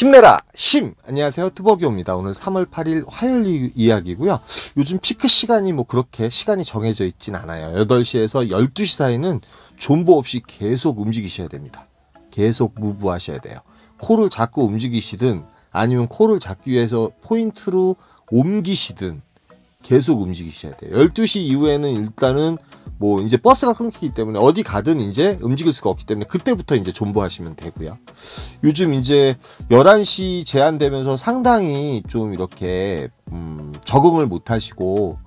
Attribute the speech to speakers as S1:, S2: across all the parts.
S1: 힘내라 힘! 안녕하세요, 뚜벅이옵니다. 오늘 3월 8일 화요일 이야기고요. 요즘 피크 시간이 뭐 그렇게 시간이 정해져 있진 않아요. 8시에서 12시 사이는 존버 없이 계속 움직이셔야 됩니다. 계속 무브 하셔야 돼요. 콜을 자꾸 움직이시든 아니면 콜을 잡기 위해서 포인트로 옮기시든 계속 움직이셔야 돼요. 12시 이후에는 일단은 뭐 이제 버스가 끊기기 때문에 어디 가든 이제 움직일 수가 없기 때문에 그때부터 이제 존버하시면 되고요. 요즘 이제 11시 제한되면서 상당히 좀 이렇게 적응을 못 하시고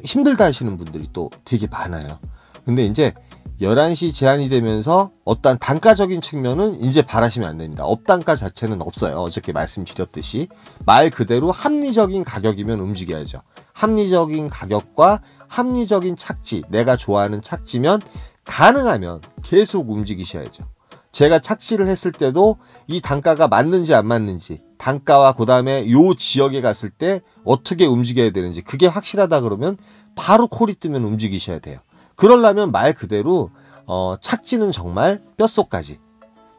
S1: 힘들다 하시는 분들이 또 되게 많아요. 근데 이제 11시 제한이 되면서 어떠한 단가적인 측면은 이제 바라시면 안 됩니다. 업단가 자체는 없어요. 어저께 말씀드렸듯이 말 그대로 합리적인 가격이면 움직여야죠. 합리적인 가격과 합리적인 착지, 내가 좋아하는 착지면 가능하면 계속 움직이셔야죠. 제가 착지를 했을 때도 이 단가가 맞는지 안 맞는지, 단가와 그 다음에 요 지역에 갔을 때 어떻게 움직여야 되는지 그게 확실하다 그러면 바로 콜이 뜨면 움직이셔야 돼요. 그러려면 말 그대로 착지는 정말 뼛속까지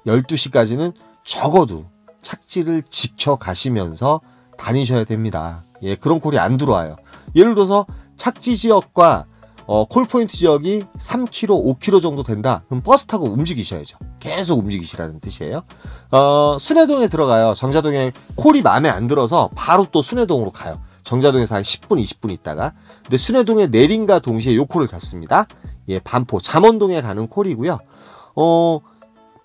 S1: 12시까지는 적어도 착지를 지켜가시면서 다니셔야 됩니다. 예, 그런 콜이 안 들어와요. 예를 들어서 착지 지역과 콜포인트 지역이 3km, 5km 정도 된다. 그럼 버스 타고 움직이셔야죠. 계속 움직이시라는 뜻이에요. 순회동에 들어가요. 정자동에 콜이 마음에 안 들어서 바로 또 순회동으로 가요. 정자동에서 한 10분, 20분 있다가. 근데 순회동에 내림과 동시에 요 콜을 잡습니다. 예, 반포, 잠원동에 가는 콜이고요. 뭐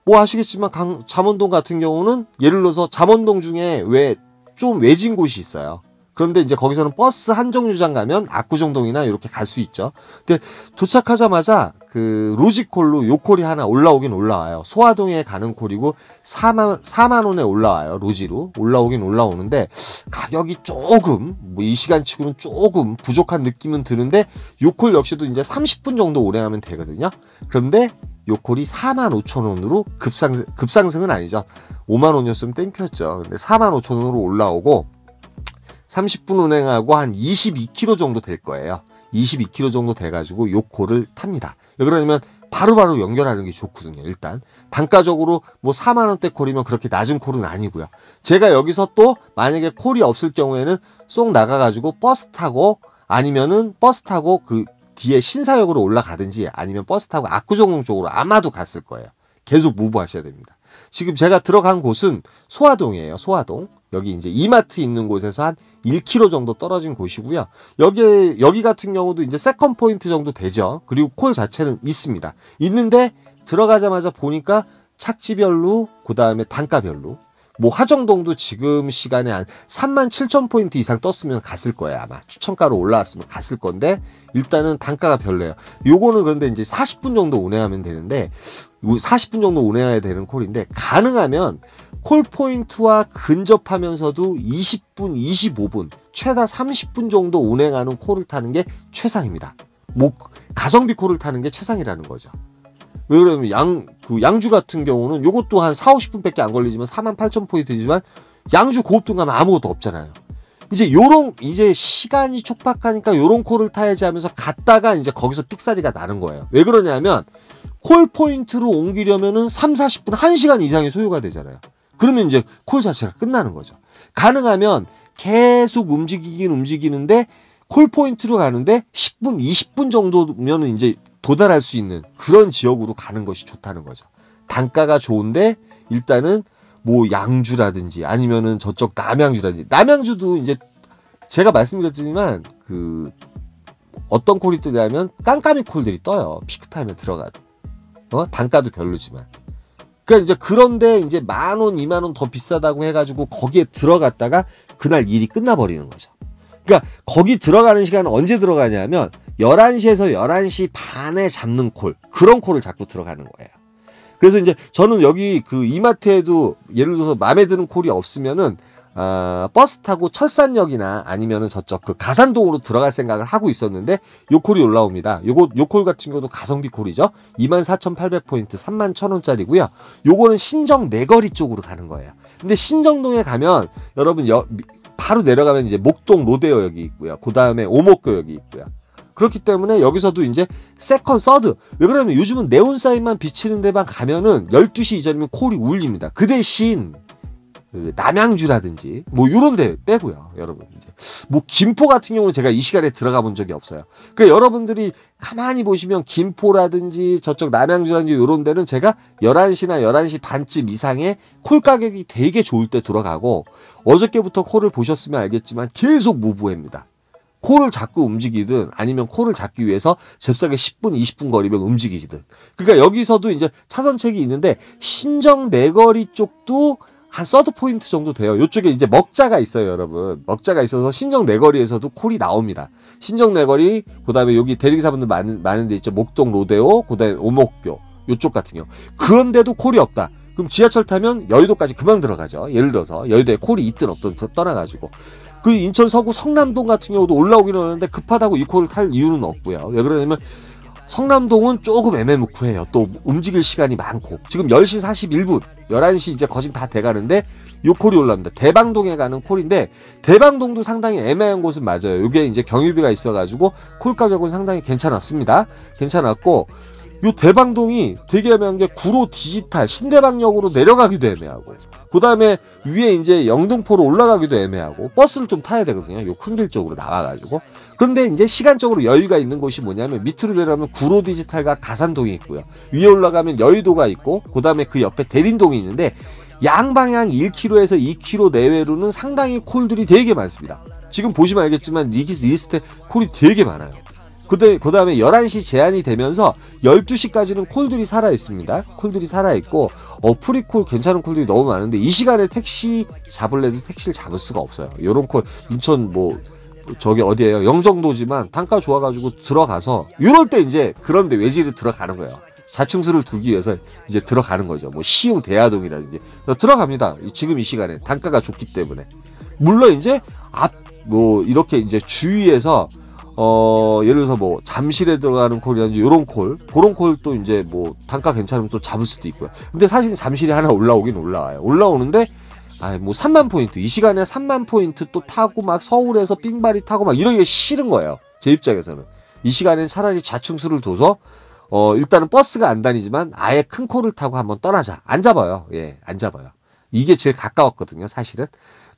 S1: 아시겠지만 잠원동 같은 경우는 예를 들어서 잠원동 중에 왜 좀 외진 곳이 있어요. 그런데 이제 거기서는 버스 한정류장 가면 압구정동이나 이렇게 갈 수 있죠. 근데 도착하자마자 그 로지콜로 요 콜이 하나 올라오긴 올라와요. 소화동에 가는 콜이고 4만 원에 올라와요. 로지로 올라오긴 올라오는데 가격이 조금 뭐 이 시간치고는 조금 부족한 느낌은 드는데 요 콜 역시도 이제 30분 정도 운행하면 되거든요. 그런데 요 콜이 45,000원으로 급상승은 아니죠. 5만 원이었으면 땡큐였죠. 근데 45,000원으로 올라오고 30분 운행하고 한 22km 정도 될 거예요. 22km 정도 돼가지고 요 콜을 탑니다. 왜 그러냐면 바로바로 연결하는 게 좋거든요. 일단 단가적으로 뭐 4만원대 콜이면 그렇게 낮은 콜은 아니고요. 제가 여기서 또 만약에 콜이 없을 경우에는 쏙 나가가지고 버스 타고 아니면은 버스 타고 그 뒤에 신사역으로 올라가든지 아니면 버스 타고 압구정동 쪽으로 아마도 갔을 거예요. 계속 무브 하셔야 됩니다. 지금 제가 들어간 곳은 소화동이에요. 소화동. 여기 이제 이마트 있는 곳에서 한 1km 정도 떨어진 곳이고요. 여기 같은 경우도 이제 세컨 포인트 정도 되죠. 그리고 콜 자체는 있습니다. 있는데 들어가자마자 보니까 착지별로, 그 다음에 단가별로. 뭐 화정동도 지금 시간에 한 37,000포인트 이상 떴으면 갔을 거예요. 아마 추천가로 올라왔으면 갔을 건데 일단은 단가가 별로예요. 요거는 그런데 이제 40분 정도 운행하면 되는데 40분 정도 운행해야 되는 콜인데 가능하면 콜 포인트와 근접하면서도 20분, 25분, 최다 30분 정도 운행하는 콜을 타는 게 최상입니다. 뭐 가성비 콜을 타는 게 최상이라는 거죠. 왜 그러냐면 양주 같은 경우는 요것도 한 4, 50분밖에 안 걸리지만 48,000포인트지만 양주 고급동 가면 아무것도 없잖아요. 이제 시간이 촉박하니까 요런 콜을 타야지 하면서 갔다가 이제 거기서 삑사리가 나는 거예요. 왜 그러냐면 콜 포인트로 옮기려면은 3, 40분, 1시간 이상이 소요가 되잖아요. 그러면 이제 콜 자체가 끝나는 거죠. 가능하면 계속 움직이긴 움직이는데 콜 포인트로 가는데 10분, 20분 정도면 이제 도달할 수 있는 그런 지역으로 가는 것이 좋다는 거죠. 단가가 좋은데 일단은 뭐 양주라든지 아니면은 저쪽 남양주도 이제 제가 말씀드렸지만 그 어떤 콜이 뜨냐면 깜깜이 콜들이 떠요. 피크타임에 들어가도 단가도 별로지만. 그러니까 이제 그런데 이제 10,000원, 20,000원 더 비싸다고 해가지고 거기에 들어갔다가 그날 일이 끝나버리는 거죠. 그러니까 거기 들어가는 시간은 언제 들어가냐면 11시에서 11시 반에 잡는 콜, 그런 콜을 자꾸 들어가는 거예요. 그래서 이제 저는 여기 그 이마트에도 예를 들어서 마음에 드는 콜이 없으면은 버스 타고 철산역이나 아니면은 저쪽 그 가산동으로 들어갈 생각을 하고 있었는데 요 콜이 올라옵니다. 요 콜 같은 경우도 가성비 콜이죠. 24,800포인트 31,000원짜리고요. 요거는 신정 내거리 쪽으로 가는 거예요. 근데 신정동에 가면 여러분 바로 내려가면 이제 목동 로데오역이 있고요. 그 다음에 오목교역이 있고요. 그렇기 때문에 여기서도 이제 세컨, 서드. 왜 그러냐면 요즘은 네온 사인만 비치는 데만 가면은 12시 이전이면 콜이 울립니다. 그 대신 그 남양주라든지 뭐 요런 데 빼고요. 여러분 이제 뭐 김포 같은 경우는 제가 이 시간에 들어가 본 적이 없어요. 그러니까 여러분들이 가만히 보시면 김포라든지 저쪽 남양주라든지 요런 데는 제가 11시나 11시 반쯤 이상에 콜 가격이 되게 좋을 때 들어가고, 어저께부터 콜을 보셨으면 알겠지만 계속 무부해입니다. 콜을 자꾸 움직이든 아니면 콜을 잡기 위해서 잽싸게 10분, 20분 거리면 움직이시든. 그러니까 여기서도 이제 차선책이 있는데 신정 내거리 쪽도 한 서드 포인트 정도 돼요. 이쪽에 이제 먹자가 있어요, 여러분. 먹자가 있어서 신정 내거리에서도 콜이 나옵니다. 신정 내거리, 그 다음에 여기 대리기사분들 많은 데 있죠. 목동 로데오, 그 다음에 오목교, 요쪽 같은 경우. 그런데도 콜이 없다. 그럼 지하철 타면 여의도까지 금방 들어가죠. 예를 들어서 여의도에 콜이 있든 없든 떠나가지고. 그 인천 서구 성남동 같은 경우도 올라오기는 하는데 급하다고 이 콜을 탈 이유는 없고요. 왜 그러냐면 성남동은 조금 애매모호해요. 또 움직일 시간이 많고. 지금 10시 41분, 11시 이제 거진 다 돼가는데 요 콜이 올라옵니다. 대방동에 가는 콜인데 대방동도 상당히 애매한 곳은 맞아요. 요게 이제 경유비가 있어가지고 콜 가격은 상당히 괜찮았습니다. 괜찮았고, 요 대방동이 되게 애매한 게 구로 디지털 신대방역으로 내려가기도 애매하고, 그 다음에 위에 이제 영등포로 올라가기도 애매하고, 버스를 좀 타야 되거든요. 요 큰 길 쪽으로 나와가지고. 근데 이제 시간적으로 여유가 있는 곳이 뭐냐면 밑으로 내려가면 구로 디지털과 가산동이 있고요. 위에 올라가면 여의도가 있고, 그 다음에 그 옆에 대림동이 있는데 양방향 1km에서 2km 내외로는 상당히 콜들이 되게 많습니다. 지금 보시면 알겠지만 리스트에 콜이 되게 많아요. 그 다음에 11시 제한이 되면서 12시까지는 콜들이 살아있습니다. 콜들이 살아있고, 프리콜 괜찮은 콜들이 너무 많은데, 이 시간에 택시 잡을래도 택시를 잡을 수가 없어요. 요런 콜, 인천 저기 어디에요? 영종도지만 단가 좋아가지고 들어가서, 요럴 때 이제 그런데 외지를 들어가는 거예요. 자충수를 두기 위해서 이제 들어가는 거죠. 뭐 시흥 대하동이라든지. 들어갑니다. 지금 이 시간에. 단가가 좋기 때문에. 물론 이제 이렇게 이제 주위에서 예를 들어서 뭐 잠실에 들어가는 콜이라든지 요런 콜, 그런 콜도 이제 뭐 단가 괜찮으면 또 잡을 수도 있고요. 근데 사실 잠실이 하나 올라오긴 올라와요. 올라오는데 뭐 3만 포인트, 이 시간에 3만 포인트 또 타고 막 서울에서 삥바리 타고 막 이러기가 싫은 거예요. 제 입장에서는. 이 시간엔 차라리 좌충수를 둬서 일단은 버스가 안 다니지만 아예 큰 콜을 타고 한번 떠나자. 안 잡아요. 예, 안 잡아요. 이게 제일 가까웠거든요, 사실은.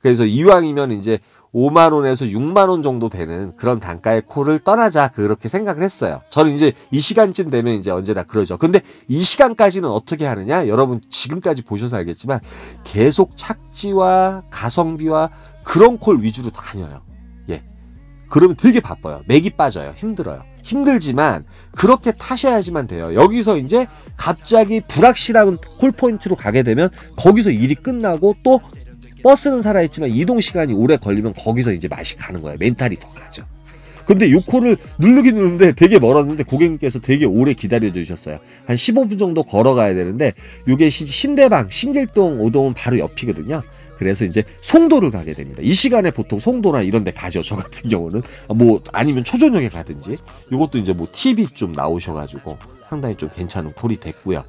S1: 그래서 이왕이면 이제 5만원에서 6만원 정도 되는 그런 단가의 콜을 떠나자, 그렇게 생각을 했어요. 저는 이제 이 시간쯤 되면 이제 언제나 그러죠. 근데 이 시간까지는 어떻게 하느냐? 여러분 지금까지 보셔서 알겠지만 계속 착지와 가성비와 그런 콜 위주로 다녀요. 예. 그러면 되게 바빠요. 맥이 빠져요. 힘들어요. 힘들지만 그렇게 타셔야지만 돼요. 여기서 이제 갑자기 불확실한 콜포인트로 가게 되면 거기서 일이 끝나고 또 버스는 살아있지만 이동 시간이 오래 걸리면 거기서 이제 맛이 가는 거예요. 멘탈이 더 가죠. 근데 요 콜을 누르긴 누르는데 되게 멀었는데 고객님께서 되게 오래 기다려 주셨어요. 한 15분 정도 걸어가야 되는데, 요게 신대방, 신길동, 오동은 바로 옆이거든요. 그래서 이제 송도를 가게 됩니다. 이 시간에 보통 송도나 이런 데 가죠. 저 같은 경우는. 뭐 아니면 초저녁에 가든지. 요것도 이제 뭐 TV 좀 나오셔가지고 상당히 좀 괜찮은 콜이 됐고요.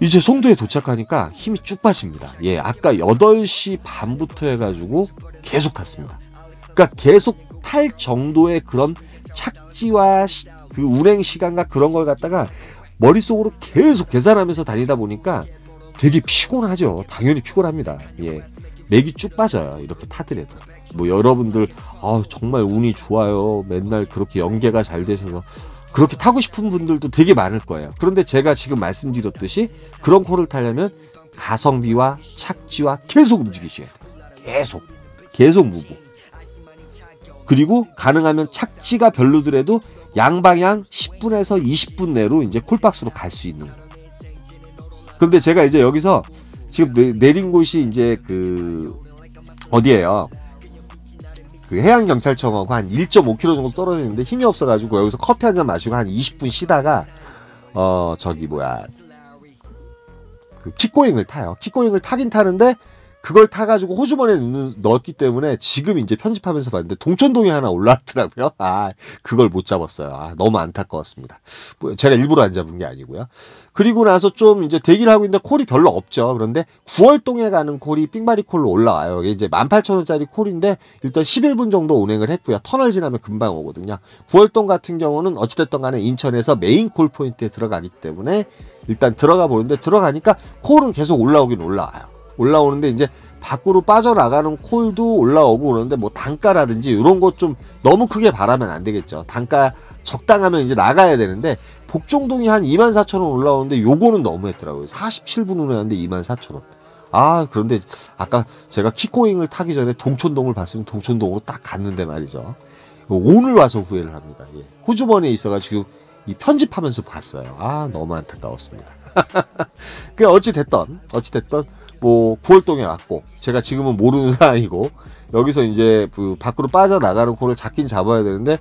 S1: 이제 송도에 도착하니까 힘이 쭉 빠집니다. 예, 아까 8시 반부터 해가지고 계속 탔습니다. 그러니까 계속 탈 정도의 그런 착지와 그 운행 시간과 그런 걸 갖다가 머릿속으로 계속 계산하면서 다니다 보니까 되게 피곤하죠. 당연히 피곤합니다. 예, 맥이 쭉 빠져요. 이렇게 타더라도. 뭐 여러분들 정말 운이 좋아요. 맨날 그렇게 연계가 잘 되셔서 그렇게 타고 싶은 분들도 되게 많을 거예요. 그런데 제가 지금 말씀드렸듯이 그런 콜을 타려면 가성비와 착지와 계속 움직이셔야 돼요. 계속 무고. 그리고 가능하면 착지가 별로더라도 양방향 10분에서 20분 내로 이제 콜박스로 갈 수 있는 거예요. 그런데 제가 이제 여기서 지금 내린 곳이 이제 어디예요? 그 해양경찰청하고 한 1.5km 정도 떨어져 있는데 힘이 없어가지고 여기서 커피 한잔 마시고 한 20분 쉬다가 그 킥고잉을 타요. 킥고잉을 타긴 타는데 그걸 타가지고 호주머니에 넣었기 때문에 지금 이제 편집하면서 봤는데 동천동에 하나 올라왔더라고요. 그걸 못 잡았어요. 너무 안타까웠습니다. 제가 일부러 안 잡은 게 아니고요. 그리고 나서 좀 이제 대기를 하고 있는데 콜이 별로 없죠. 그런데 9월동에 가는 콜이 삥바리 콜로 올라와요. 이게 이제 18,000원짜리 콜인데 일단 11분 정도 운행을 했고요. 터널 지나면 금방 오거든요. 9월동 같은 경우는 어찌됐든 간에 인천에서 메인 콜 포인트에 들어가기 때문에 일단 들어가 보는데, 들어가니까 콜은 계속 올라오긴 올라와요. 올라오는데 이제 밖으로 빠져나가는 콜도 올라오고 그러는데 뭐 단가라든지 이런 것 좀 너무 크게 바라면 안 되겠죠. 단가 적당하면 이제 나가야 되는데 복종동이 한 24,000원 올라오는데 요거는 너무했더라고요. 47분 운행하는데 24,000원. 아, 그런데 아까 제가 키코잉을 타기 전에 동촌동을 봤으면 동촌동으로 딱 갔는데 말이죠. 오늘 와서 후회를 합니다. 예. 호주머니에 있어가지고 이 편집하면서 봤어요. 아, 너무 안타까웠습니다. 그 어찌됐던 뭐 9월동에 왔고 제가 지금은 모르는 상황이고 여기서 이제 그 밖으로 빠져나가는 콜을 잡긴 잡아야 되는데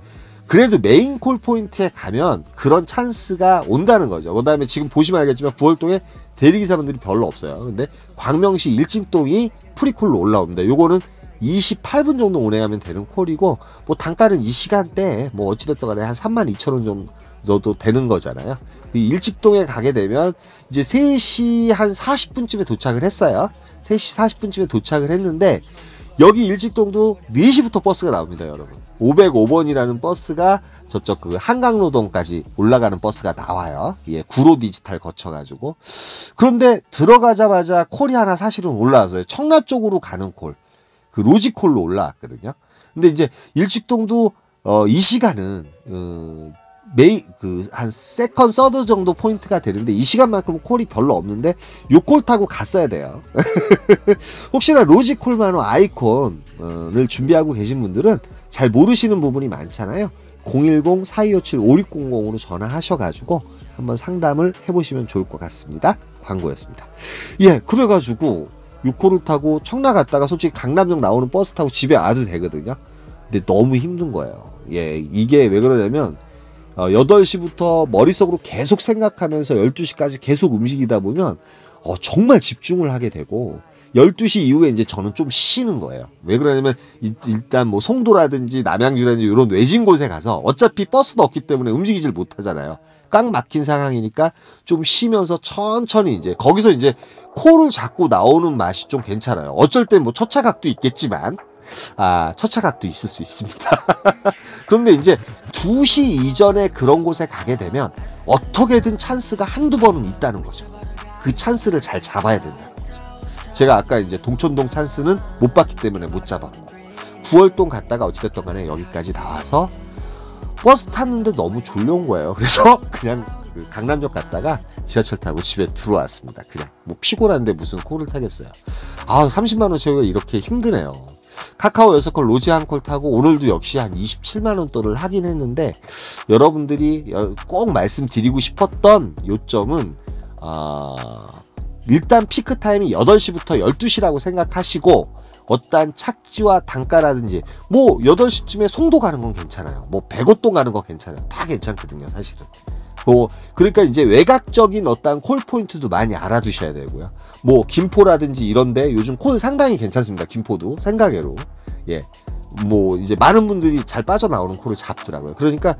S1: 그래도 메인 콜 포인트에 가면 그런 찬스가 온다는 거죠. 그 다음에 지금 보시면 알겠지만 9월동에 대리기사분들이 별로 없어요. 근데 광명시 일직동이 프리콜로 올라옵니다. 요거는 28분 정도 운행하면 되는 콜이고 뭐 단가는 이 시간대에 뭐 어찌됐든 간에 한 32,000원 정도 되는 거잖아요. 일직동에 가게 되면 이제 3시 한 40분쯤에 도착을 했어요. 3시 40분쯤에 도착을 했는데 여기 일직동도 4시부터 버스가 나옵니다, 여러분. 505번이라는 버스가 저쪽 그 한강로동까지 올라가는 버스가 나와요. 예, 구로 디지털 거쳐가지고. 그런데 들어가자마자 콜이 하나 사실은 올라왔어요. 청라 쪽으로 가는 콜. 그 로지콜로 올라왔거든요. 근데 이제 일직동도 이 시간은 한 세컨 서드 정도 포인트가 되는데 이 시간만큼은 콜이 별로 없는데 요 콜 타고 갔어야 돼요. 혹시나 로지콜만호 아이콘을 준비하고 계신 분들은 잘 모르시는 부분이 많잖아요. 010-4257-5600으로 전화하셔가지고 한번 상담을 해보시면 좋을 것 같습니다. 광고였습니다. 예, 그래가지고 요 콜을 타고 청라 갔다가 솔직히 강남역 나오는 버스 타고 집에 와도 되거든요. 근데 너무 힘든 거예요. 예, 이게 왜 그러냐면 8시부터 머릿속으로 계속 생각하면서 12시까지 계속 움직이다 보면 정말 집중을 하게 되고 12시 이후에 이제 저는 좀 쉬는 거예요. 왜 그러냐면 일단 뭐 송도라든지 남양주라든지 이런 외진 곳에 가서 어차피 버스도 없기 때문에 움직이질 못하잖아요. 꽉 막힌 상황이니까 좀 쉬면서 천천히 이제 거기서 이제 코를 잡고 나오는 맛이 좀 괜찮아요. 어쩔 땐 뭐 첫차각도 있겠지만 첫차각도 있을 수 있습니다. 그런데 이제 2시 이전에 그런 곳에 가게 되면 어떻게든 찬스가 한두 번은 있다는 거죠. 그 찬스를 잘 잡아야 된다는 거죠. 제가 아까 이제 동촌동 찬스는 못 봤기 때문에 못 잡았고 9월동 갔다가 어찌됐든 간에 여기까지 나와서 버스 탔는데 너무 졸려온 거예요. 그래서 그냥 그 강남역 갔다가 지하철 타고 집에 들어왔습니다. 그냥 뭐 피곤한데 무슨 콜을 타겠어요. 30만 원 채우기가 이렇게 힘드네요. 카카오 6콜 로지 한 콜 타고 오늘도 역시 한 27만원 돈을 하긴 했는데 여러분들이 꼭 말씀드리고 싶었던 요점은 일단 피크타임이 8시부터 12시라고 생각하시고 어떠한 착지와 단가라든지 뭐 8시쯤에 송도 가는 건 괜찮아요. 뭐 백오동 가는 거 괜찮아요. 다 괜찮거든요, 사실은. 그러니까 이제 외곽적인 어떠한 콜 포인트도 많이 알아두셔야 되고요. 뭐 김포라든지 이런데 요즘 콜 상당히 괜찮습니다. 김포도 생각외로. 예. 뭐 이제 많은 분들이 잘 빠져나오는 콜을 잡더라고요. 그러니까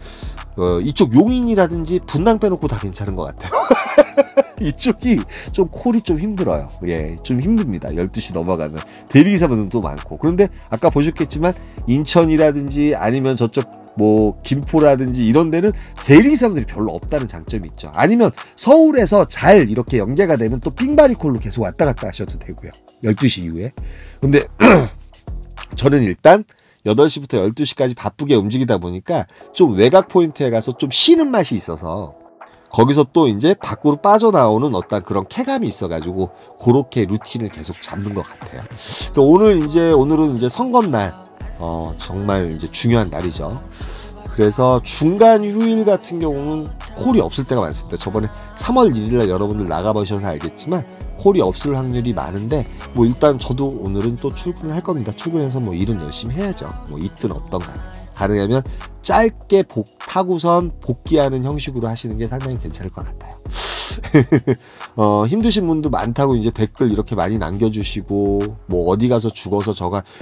S1: 이쪽 용인이라든지 분당 빼놓고 다 괜찮은 것 같아요. 이쪽이 좀 콜이 좀 힘들어요. 예, 좀 힘듭니다. 12시 넘어가면 대리기사분들도 많고. 그런데 아까 보셨겠지만 인천이라든지 아니면 저쪽 뭐 김포라든지 이런 데는 대리기사분들이 별로 없다는 장점이 있죠. 아니면 서울에서 잘 이렇게 연계가 되면 또 삥바리콜로 계속 왔다 갔다 하셔도 되고요. 12시 이후에. 근데 저는 일단 8시부터 12시까지 바쁘게 움직이다 보니까 좀 외곽 포인트에 가서 좀 쉬는 맛이 있어서 거기서 또 이제 밖으로 빠져나오는 어떤 그런 쾌감이 있어가지고 그렇게 루틴을 계속 잡는 것 같아요. 그러니까 오늘은 이제 선거날, 정말 이제 중요한 날이죠. 그래서 중간 휴일 같은 경우는 콜이 없을 때가 많습니다. 저번에 3월 1일날 여러분들 나가보셔서 알겠지만 콜이 없을 확률이 많은데 뭐 일단 저도 오늘은 또 출근을 할 겁니다. 출근해서 뭐 일은 열심히 해야죠. 뭐 있든 없던 간에. 가능하면 짧게 타고선 복귀하는 형식으로 하시는 게 상당히 괜찮을 것 같아요. 힘드신 분도 많다고 이제 댓글 이렇게 많이 남겨주시고 뭐 어디 가서 죽어서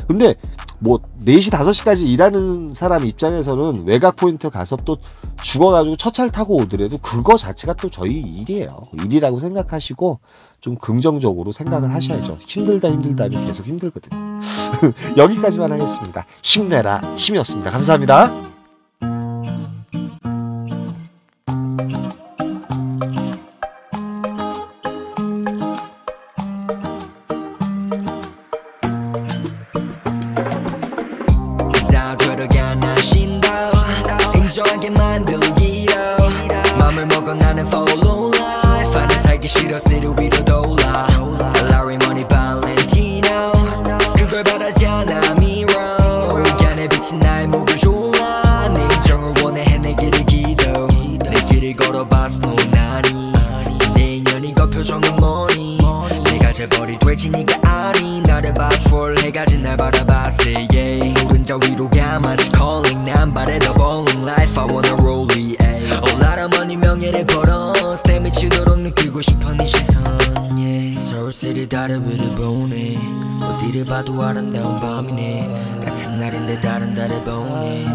S1: 근데 뭐 4시 5시까지 일하는 사람 입장에서는 외곽 포인트 가서 또 죽어가지고 첫차를 타고 오더라도 그거 자체가 또 저희 일이에요. 일이라고 생각하시고 좀 긍정적으로 생각을 하셔야죠. 힘들다 하면 계속 힘들거든요. 여기까지만 하겠습니다. 힘내라 힘이었습니다. 감사합니다.
S2: 인정하게 만들기로 맘을 먹어 나는 follow life 나는 살기 싫어 city 위로 돌아 Larry Money Valentino 그걸 바라지 않아 mirror 안에 비친 나의 목을 졸라 내 인정을 원해 해내기를 기도 내 길을 걸어봤어 넌 아니 내 인연이 그 표정은 뭐니 내가 재벌이 될지 니가 아니 나를 봐 troll 해가지 날 바라봤어 yeah 노른자 위로 가 마치 calling 난 바래 더 bowling life I wanna roll it all out of money 명예를 벌어 내 미치도록 느끼고 싶어 네 시선 yeah 서울시리 다른 위를 보네 어디를 봐도 아름다운 밤이네 같은 날인데 다른 달을 보네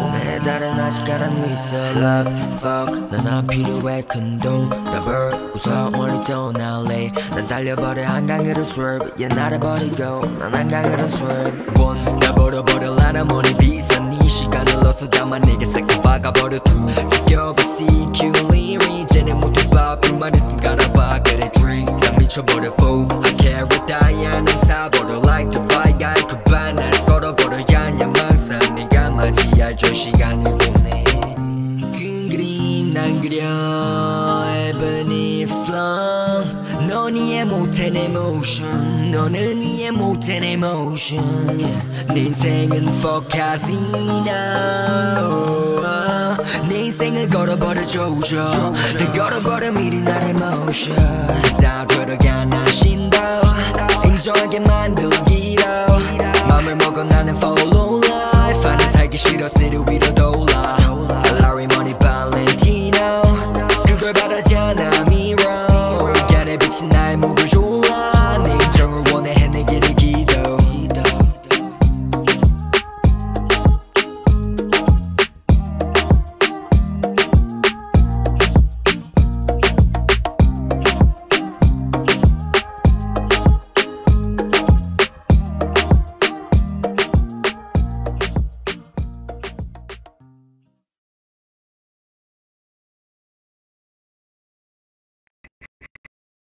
S2: 오늘의 달은 아직 가란 위 있어 love fuck 난 안 필요해 큰돈 다 벌고서 멀리 떠날래 난 달려버려 한강으로 swerve yeah 나를 버리고 난 한강으로 swerve one 나 버려버려 라라 머니 비싼 네 시간을 넣어서 담아 내게 싹 다 박아버려 two 지겨봐 CQ lyric 이제는 모두 봐 불만 있음 갈아봐 그래 drink 난 미쳐버려 fool I carry 다이아는 사버려 like the bike guy 그 반나스 걸어버려 야냥망상 네가 맞이할 저 시간을 보내 큰 그림 난 그려 even if long 넌 이해 못해 내 motion 너는 이해 못해 내 motion yeah. 내 인생은 fuck casino 내 인생을 걸어버려 조져 다 걸어버려 미리 나의 motion 다 들어가 나 신도 인정하게 만들기로 맘을 먹어 나는 follow life 나는 살기 싫어 city 위로 돌아 Larry Money